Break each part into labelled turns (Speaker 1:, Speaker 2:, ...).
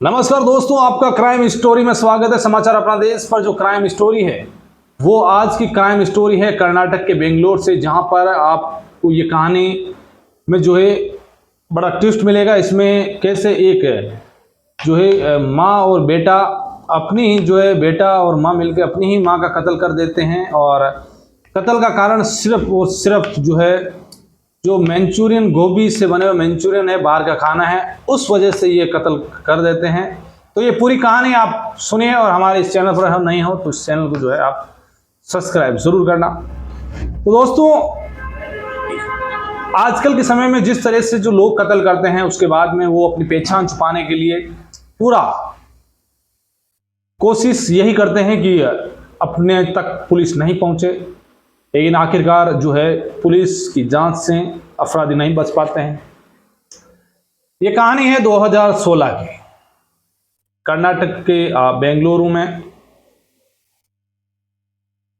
Speaker 1: नमस्कार दोस्तों, आपका क्राइम स्टोरी में स्वागत है। समाचार अपना देश पर जो क्राइम स्टोरी है वो आज की क्राइम स्टोरी है कर्नाटक के बेंगलोर से, जहां पर आपको ये कहानी में जो है बड़ा ट्विस्ट मिलेगा। इसमें कैसे एक जो है माँ और बेटा अपनी ही जो है बेटा और माँ मिलकर अपनी ही माँ का कत्ल कर देते हैं, और कत्ल का कारण सिर्फ और सिर्फ जो है जो मंचूरियन गोभी से बने हुए मंचूरियन है, बाहर का खाना है, उस वजह से ये कत्ल कर देते हैं। तो ये पूरी कहानी आप सुनिए, और हमारे इस चैनल पर हम नहीं हो तो इस चैनल को जो है आप सब्सक्राइब जरूर करना। तो दोस्तों, आजकल के समय में जिस तरह से जो लोग कत्ल करते हैं उसके बाद में वो अपनी पहचान छुपाने के लिए पूरा कोशिश यही करते हैं कि अपने तक पुलिस नहीं पहुंचे, लेकिन आखिरकार जो है पुलिस की जांच से अपराधी नहीं बच पाते हैं। ये कहानी है 2016 की, कर्नाटक के बेंगलुरु में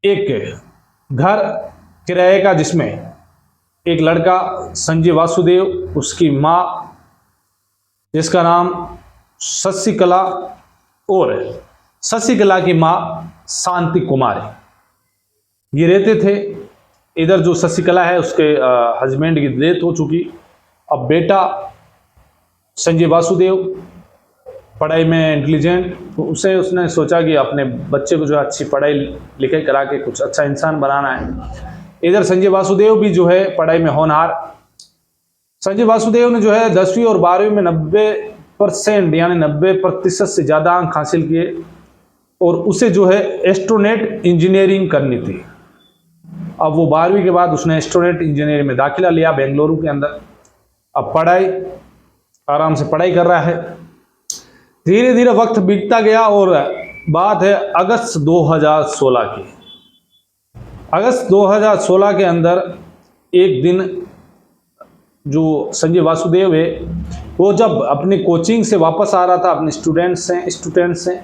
Speaker 1: एक घर किराए का, जिसमें एक लड़का संजय वासुदेव, उसकी माँ जिसका नाम शशिकला, और शशिकला की माँ शांति कुमारी, ये रहते थे। इधर जो शशिकला है उसके हस्बैंड की डेथ हो चुकी। अब बेटा संजय वासुदेव पढ़ाई में इंटेलिजेंट, तो उसने सोचा कि अपने बच्चे को जो अच्छी पढ़ाई लिखाई करा के कुछ अच्छा इंसान बनाना है। इधर संजय वासुदेव भी जो है पढ़ाई में होनहार। संजय वासुदेव ने जो है 10वीं और 12वीं में 90% यानी 90% से ज़्यादा अंक हासिल किए, और उसे जो है एस्ट्रोनॉट इंजीनियरिंग करनी थी। अब वो 12वीं के बाद उसने एस्ट्रोनॉट इंजीनियरिंग में दाखिला लिया बेंगलुरु के अंदर। अब आराम से पढ़ाई कर रहा है। धीरे धीरे वक्त बीतता गया, और बात है अगस्त 2016 की। अगस्त 2016 के अंदर एक दिन जो संजय वासुदेव है वो जब अपनी कोचिंग से वापस आ रहा था अपने स्टूडेंट्स से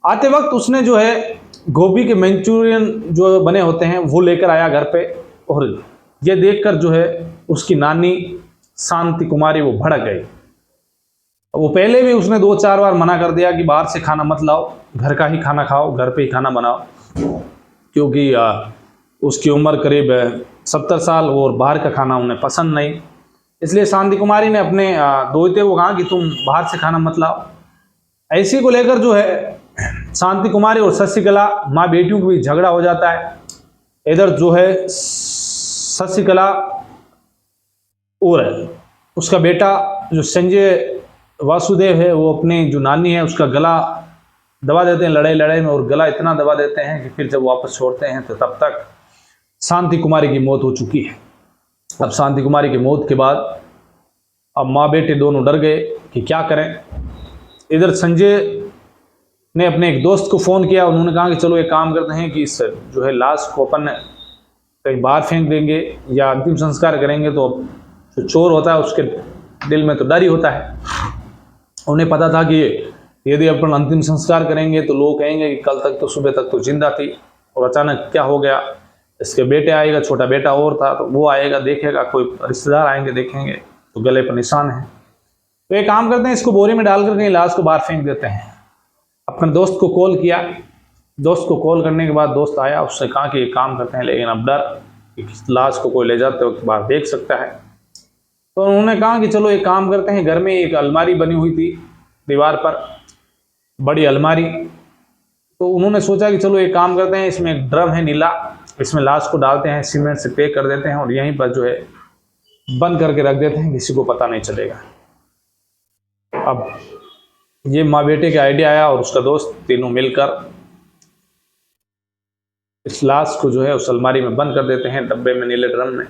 Speaker 1: आते वक्त उसने जो है गोभी के मंचूरियन जो बने होते हैं वो लेकर आया घर पे, और ये देखकर जो है उसकी नानी शांति कुमारी वो भड़क गई। वो पहले भी उसने 2-4 बार मना कर दिया कि बाहर से खाना मत लाओ, घर का ही खाना खाओ, घर पे ही खाना बनाओ, क्योंकि उसकी उम्र करीब 70 साल और बाहर का खाना उन्हें पसंद नहीं। इसलिए शांति कुमारी ने अपने दोते को कहा कि तुम बाहर से खाना मत लाओ। ऐसी को लेकर जो है शांति कुमारी और शशिकला माँ बेटियों के बीच झगड़ा हो जाता है। इधर जो है शशिकला और उसका बेटा जो संजय वासुदेव है वो अपनी जो नानी है उसका गला दबा देते हैं लड़ाई में, और गला इतना दबा देते हैं कि फिर जब वापस छोड़ते हैं तो तब तक शांति कुमारी की मौत हो चुकी है। अब शांति कुमारी की मौत के बाद अब माँ बेटे दोनों डर गए कि क्या करें। इधर संजय ने अपने एक दोस्त को फ़ोन किया। उन्होंने कहा कि चलो एक काम करते हैं कि इस जो है लाश को अपन कहीं बाहर फेंक देंगे या अंतिम संस्कार करेंगे, तो जो चोर होता है उसके दिल में तो डर ही होता है। उन्हें पता था कि यदि अपन अंतिम संस्कार करेंगे तो लोग कहेंगे कि कल तक तो सुबह तक तो जिंदा थी और अचानक क्या हो गया। इसके बेटे आएगा, छोटा बेटा और था, तो वो आएगा देखेगा, कोई रिश्तेदार आएंगे देखेंगे तो गले पर निशान है। तो एक काम करते हैं, इसको बोरी में डालकर कहीं लाश को बाहर फेंक देते हैं। अपने दोस्त को कॉल किया। दोस्त को कॉल करने के बाद दोस्त आया, उससे कहा कि एक काम करते हैं, लेकिन अब डर कि लाश को कोई ले जाते वक्त बाहर देख सकता है। तो उन्होंने कहा कि चलो एक काम करते हैं, घर में एक अलमारी बनी हुई थी दीवार पर, बड़ी अलमारी। तो उन्होंने सोचा कि चलो एक काम करते हैं, इसमें एक ड्रम है नीला, इसमें लाश को डालते हैं, सीमेंट से पैक कर देते हैं और यहीं पर जो है बंद करके रख देते हैं, किसी को पता नहीं चलेगा। अब ये माँ बेटे का आइडिया आया, और उसका दोस्त तीनों मिलकर इस लाश को जो है उस अलमारी में बंद कर देते हैं, डब्बे में, नीले ड्रम में।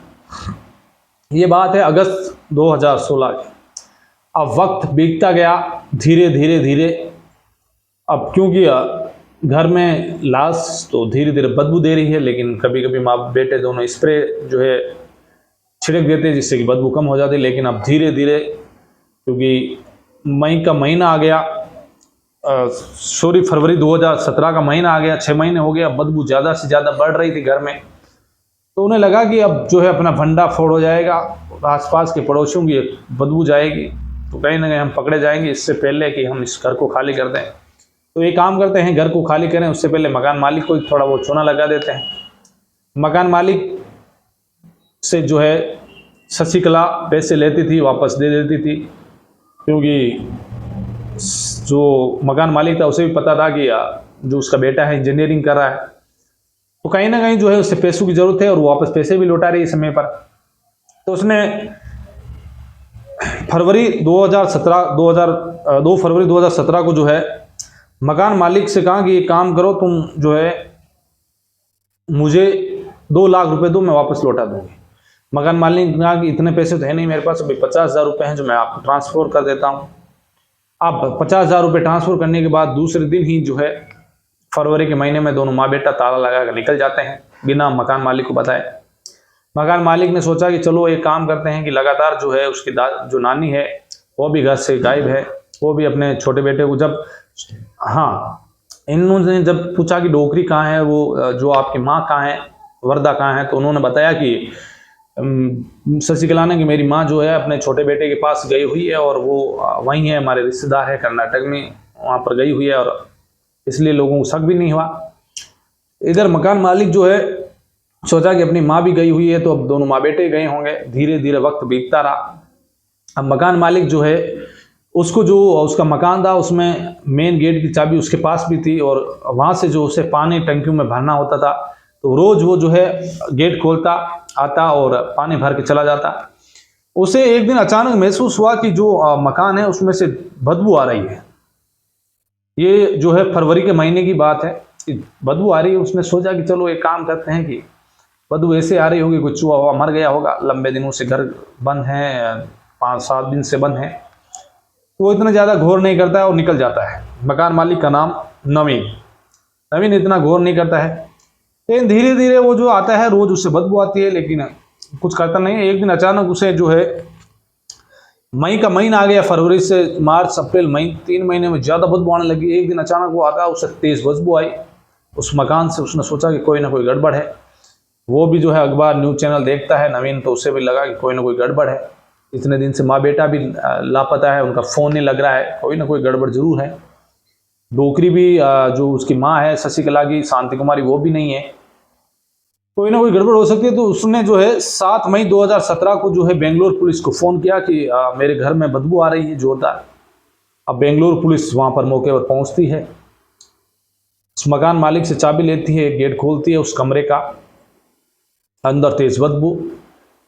Speaker 1: ये बात है अगस्त 2016 की। अब वक्त बीतता गया धीरे धीरे। अब क्योंकि घर में लाश तो धीरे धीरे बदबू दे रही है, लेकिन कभी कभी माँ बेटे दोनों स्प्रे जो है छिड़क देते हैं जिससे कि बदबू कम हो जाती है। लेकिन अब धीरे धीरे, क्योंकि मई का महीना आ गया, फरवरी 2017 का महीना आ गया, 6 महीने हो गया, बदबू ज़्यादा से ज़्यादा बढ़ रही थी घर में। तो उन्हें लगा कि अब जो है अपना फंडा फोड़ हो जाएगा, आसपास के पड़ोसियों की बदबू जाएगी। तो कहीं ना कहीं हम पकड़े जाएंगे। इससे पहले कि हम इस घर को खाली कर दें, तो ये काम करते हैं, घर को खाली करें उससे पहले मकान मालिक को थोड़ा वो चूना लगा देते हैं। मकान मालिक से जो है शशिकला पैसे लेती थी, वापस दे देती थी, क्योंकि जो मकान मालिक था उसे भी पता था कि जो उसका बेटा है इंजीनियरिंग कर रहा है, तो कहीं ना कहीं जो है उससे पैसों की जरूरत है और वापस पैसे भी लौटा रही है समय पर। तो उसने फरवरी 2017 को जो है मकान मालिक से कहा कि ये काम करो, तुम जो है मुझे 2 लाख रुपए दो, मैं वापस लौटा दूंगी। मकान मालिक ने कहा कि इतने पैसे तो है नहीं मेरे पास, अभी 50,000 रुपये हैं जो मैं आपको ट्रांसफर कर देता हूँ। अब 50,000 रुपये ट्रांसफर करने के बाद दूसरे दिन ही जो है फरवरी के महीने में दोनों माँ बेटा ताला लगा कर निकल जाते हैं बिना मकान मालिक को बताए। मकान मालिक ने सोचा कि चलो एक काम करते हैं कि लगातार जो है उसकी जो नानी है वो भी घर से गायब है, वो भी अपने छोटे बेटे को जब इन्होंने जब पूछा कि डोकरी कहाँ है, वो जो आपकी माँ कहाँ है, वर्दा कहाँ है, तो उन्होंने बताया कि शशिकला ने कि मेरी माँ जो है अपने छोटे बेटे के पास गई हुई है और वो वहीं है, हमारे रिश्तेदार है कर्नाटक में, वहाँ पर गई हुई है और इसलिए लोगों को शक भी नहीं हुआ। इधर मकान मालिक जो है सोचा कि अपनी माँ भी गई हुई है तो अब दोनों माँ बेटे गए होंगे। धीरे धीरे वक्त बीतता रहा। अब मकान मालिक जो है उसको जो उसका मकान था उसमें मेन गेट की चाबी उसके पास भी थी और वहाँ से जो उसे पानी टंकियों में भरना होता था, तो रोज वो जो है गेट खोलता आता और पानी भर के चला जाता। उसे एक दिन अचानक महसूस हुआ कि जो मकान है उसमें से बदबू आ रही है। ये जो है फरवरी के महीने की बात है, बदबू आ रही है। उसने सोचा कि चलो एक काम करते हैं कि बदबू ऐसे आ रही होगी, कुछ चूहा हुआ मर गया होगा, लंबे दिनों से घर बंद है, 5-7 दिन से बंद है। तो वो इतना ज़्यादा गौर नहीं करता है और निकल जाता है। मकान मालिक का नाम नवीन इतना गौर नहीं करता है, लेकिन धीरे धीरे वो जो आता है रोज उससे बदबू आती है लेकिन कुछ करता नहीं है। एक दिन अचानक उसे जो है मई का महीना आ गया, फरवरी से मार्च अप्रैल मई 3 महीने में ज़्यादा बदबू आने लगी। एक दिन अचानक वो आता है, उसे तेज़ बदबू आई उस मकान से। उसने सोचा कि कोई ना कोई गड़बड़ है। वो भी जो है अखबार न्यूज़ चैनल देखता है नवीन, तो उसे भी लगा कि कोई ना कोई गड़बड़ है। इतने दिन से माँ बेटा भी लापता है, उनका फ़ोन नहीं लग रहा है, कोई ना कोई गड़बड़ जरूर है। डोकरी भी जो उसकी माँ है शशिकला की, शांति कुमारी, वो भी नहीं है, कोई ना कोई गड़बड़ हो सकती है। तो उसने जो है 7 मई 2017 को जो है बेंगलोर पुलिस को फ़ोन किया कि मेरे घर में बदबू आ रही है जोरदार। अब बेंगलोर पुलिस वहाँ पर मौके पर पहुँचती है, उस मकान मालिक से चाबी लेती है, गेट खोलती है उस कमरे का, अंदर तेज बदबू।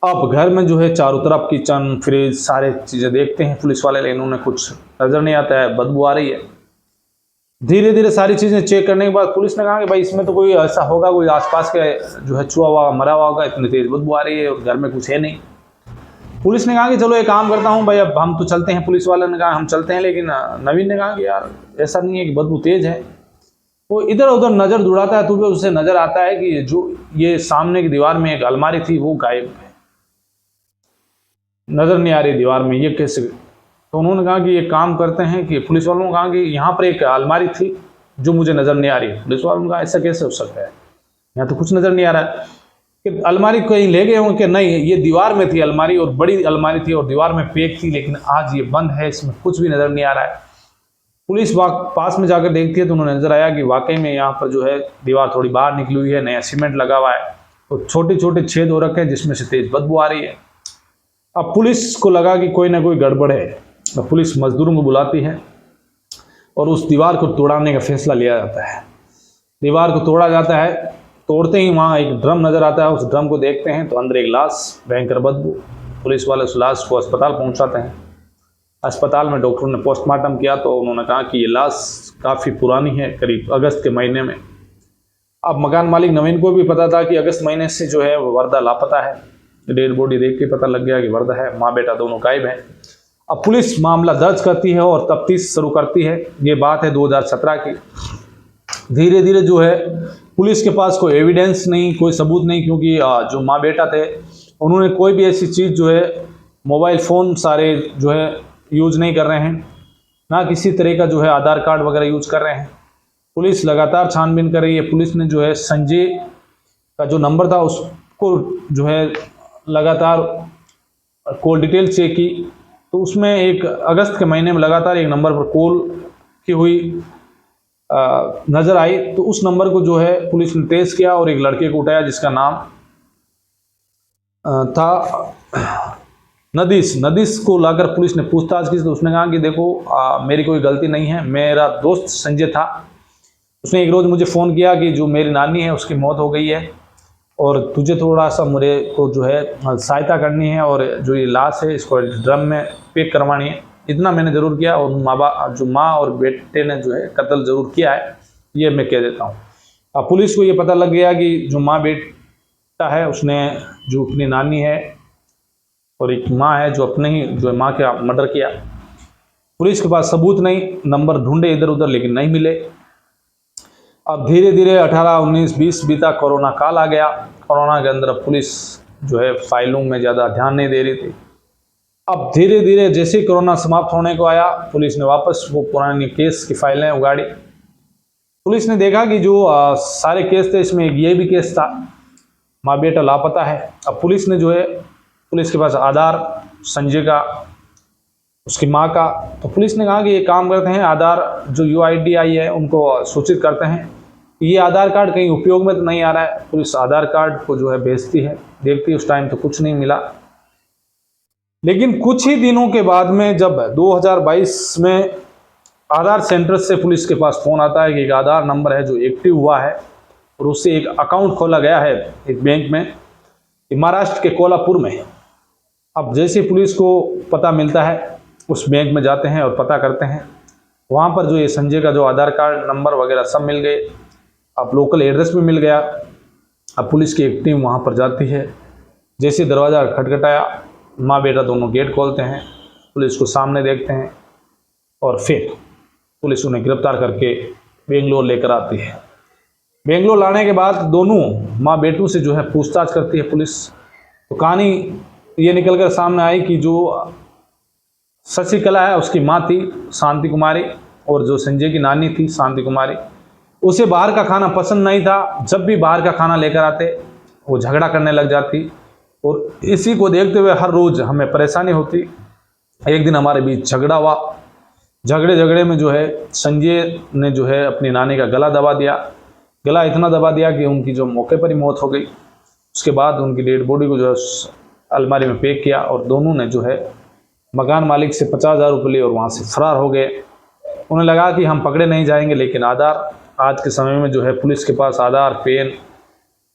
Speaker 1: अब घर में जो है चारों तरफ किचन फ्रिज सारे चीज़ें देखते हैं पुलिस वाले, लेकिन उन्हें कुछ नज़र नहीं आता है, बदबू आ रही है। धीरे धीरे सारी चीज़ें चेक करने के बाद पुलिस ने कहा कि भाई इसमें तो कोई ऐसा होगा, कोई आसपास के जो है चूहा हुआ मरा हुआ होगा, इतनी तेज़ बदबू आ रही है और घर में कुछ है नहीं। पुलिस ने कहा कि चलो एक काम करता हूँ भाई, अब हम तो चलते हैं। पुलिस वाले ने कहा हम चलते हैं, लेकिन नवीन ने कहा कि यार ऐसा नहीं है कि बदबू तेज़ है। वो इधर उधर नज़र दौड़ाता है तो भी उसे नज़र आता है कि जो ये सामने की दीवार में एक अलमारी थी वो गायब है, नज़र नहीं आ रही दीवार में, ये कैसे। तो उन्होंने कहा कि ये काम करते हैं कि पुलिस वालों ने कहा कि यहाँ पर एक अलमारी थी जो मुझे नज़र नहीं आ रही। पुलिस वालों ने कहा ऐसा कैसे हो सकता है, यहाँ तो कुछ नज़र नहीं आ रहा है। कि अलमारी कहीं ले गए होंगे कि नहीं, ये दीवार में थी अलमारी और बड़ी अलमारी थी और दीवार में पैक थी, लेकिन आज ये बंद है, इसमें कुछ भी नज़र नहीं आ रहा है। पुलिस पास में जाकर देखती है तो उन्हें नजर आया कि वाकई में यहाँ पर जो है दीवार थोड़ी बाहर निकली हुई है, नया सीमेंट लगा हुआ है, तो छोटे छोटे छेद हो रखे हैं जिसमें से तेज बदबू आ रही है। अब पुलिस को लगा कि कोई ना कोई गड़बड़ है, तो पुलिस मजदूरों को बुलाती है और उस दीवार को तोड़ाने का फैसला लिया जाता है। दीवार को तोड़ा जाता है, तोड़ते ही वहाँ एक ड्रम नज़र आता है। उस ड्रम को देखते हैं तो अंदर एक लाश, भयंकर बदबू। पुलिस वाले उस लाश को अस्पताल पहुँचाते हैं। अस्पताल में डॉक्टर ने पोस्टमार्टम किया तो उन्होंने कहा कि ये लाश काफ़ी पुरानी है, करीब अगस्त के महीने में। अब मकान मालिक नवीन को भी पता था कि अगस्त महीने से जो है वर्दा लापता है। डेड बॉडी देख के पता लग गया कि वर्दा है, माँ बेटा दोनों गायब हैं। अब पुलिस मामला दर्ज करती है और तफ्तीश शुरू करती है। ये बात है 2017 की। धीरे धीरे जो है पुलिस के पास कोई एविडेंस नहीं, कोई सबूत नहीं, क्योंकि जो माँ बेटा थे उन्होंने कोई भी ऐसी चीज़ जो है, मोबाइल फ़ोन सारे जो है यूज नहीं कर रहे हैं, ना किसी तरह का जो है आधार कार्ड वगैरह यूज कर रहे हैं। पुलिस लगातार छानबीन कर रही है। पुलिस ने जो है संजय का जो नंबर था उसको जो है लगातार कॉल डिटेल चेक की, तो उसमें एक अगस्त के महीने में लगातार एक नंबर पर कॉल की हुई नज़र आई। तो उस नंबर को जो है पुलिस ने ट्रेस किया और एक लड़के को उठाया जिसका नाम था नदीस को लाकर पुलिस ने पूछताछ की। तो उसने कहा कि देखो मेरी कोई गलती नहीं है, मेरा दोस्त संजय था, उसने एक रोज़ मुझे फ़ोन किया कि जो मेरी नानी है उसकी मौत हो गई है और तुझे थोड़ा सा मेरे को जो है सहायता करनी है और जो ये लाश है इसको ड्रम में पैक करवानी है। इतना मैंने ज़रूर किया और जो माँ और बेटे ने जो है कत्ल ज़रूर किया है, ये मैं कह देता हूँ। अब पुलिस को ये पता लग गया कि जो माँ बेटा है उसने जो अपनी नानी है और एक माँ है जो अपने ही जो माँ का मर्डर किया। पुलिस के पास सबूत नहीं, नंबर ढूंढे इधर उधर लेकिन नहीं मिले। अब धीरे धीरे 18, 19, 20 बीता, कोरोना काल आ गया। कोरोना के अंदर पुलिस जो है फाइलों में ज़्यादा ध्यान नहीं दे रही थी। अब धीरे धीरे जैसे ही कोरोना समाप्त होने को आया, पुलिस ने वापस वो पुरानी केस की फाइलें उगाड़ी। पुलिस ने देखा कि जो सारे केस थे इसमें एक ये भी केस था, माँ बेटा लापता है। अब पुलिस ने जो है पुलिस के पास आधार संजय का, उसकी माँ का, तो पुलिस ने कहा कि ये काम करते हैं, आधार जो UIDAI है उनको सूचित करते हैं। ये आधार कार्ड कहीं उपयोग में तो नहीं आ रहा है। पुलिस आधार कार्ड को जो है भेजती है, देखती है, उस टाइम तो कुछ नहीं मिला। लेकिन कुछ ही दिनों के बाद में जब 2022 में आधार सेंटर से पुलिस के पास फ़ोन आता है कि एक आधार नंबर है जो एक्टिव हुआ है और उससे एक अकाउंट खोला गया है एक बैंक में महाराष्ट्र के कोल्हापुर में। अब जैसे पुलिस को पता मिलता है उस बैंक में जाते हैं और पता करते हैं, वहाँ पर जो ये संजय का जो आधार कार्ड नंबर वगैरह सब मिल गए। अब लोकल एड्रेस भी मिल गया। अब पुलिस की एक टीम वहाँ पर जाती है। जैसे दरवाज़ा खटखटाया, माँ बेटा दोनों गेट खोलते हैं, पुलिस को सामने देखते हैं और फिर पुलिस उन्हें गिरफ्तार करके बेंगलोर लेकर आती है। बेंगलोर लाने के बाद दोनों माँ बेटों से जो है पूछताछ करती है पुलिस। तो कहानी ये निकल कर सामने आई कि जो शशिकला है उसकी माँ थी शांति कुमारी और जो संजय की नानी थी शांति कुमारी, उसे बाहर का खाना पसंद नहीं था। जब भी बाहर का खाना लेकर आते वो झगड़ा करने लग जाती और इसी को देखते हुए हर रोज़ हमें परेशानी होती। एक दिन हमारे बीच झगड़ा हुआ। झगड़े में जो है संजय ने जो है अपनी नानी का गला दबा दिया। गला इतना दबा दिया कि उनकी जो मौके पर ही मौत हो गई। उसके बाद उनकी डेड बॉडी को जो है अलमारी में पैक किया और दोनों ने जो है मकान मालिक से 50,000 रुपये लिए और वहाँ से फरार हो गए। उन्हें लगा कि हम पकड़े नहीं जाएंगे, लेकिन आधार आज के समय में जो है पुलिस के पास आधार पेन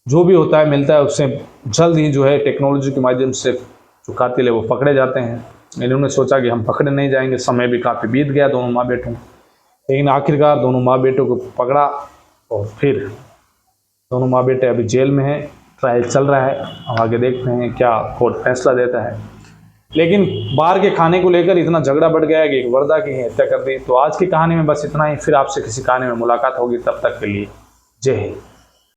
Speaker 1: जो भी होता है मिलता है, उससे जल्द ही जो है टेक्नोलॉजी के माध्यम से जो कातिल है वो पकड़े जाते हैं। इन्होंने सोचा कि हम पकड़े नहीं जाएंगे, समय भी काफ़ी बीत गया दोनों माँ बेटों, लेकिन आखिरकार दोनों माँ बेटों को पकड़ा और फिर दोनों माँ बेटे अभी जेल में हैं। ट्रायल चल रहा है, हम आगे देखते हैं क्या कोर्ट फैसला देता है। लेकिन बाहर के खाने को लेकर इतना झगड़ा बढ़ गया है कि एक वर्दा की हत्या कर दी। तो आज की कहानी में बस इतना ही, फिर आपसे किसी कहानी में मुलाकात होगी, तब तक के लिए जय हिंद।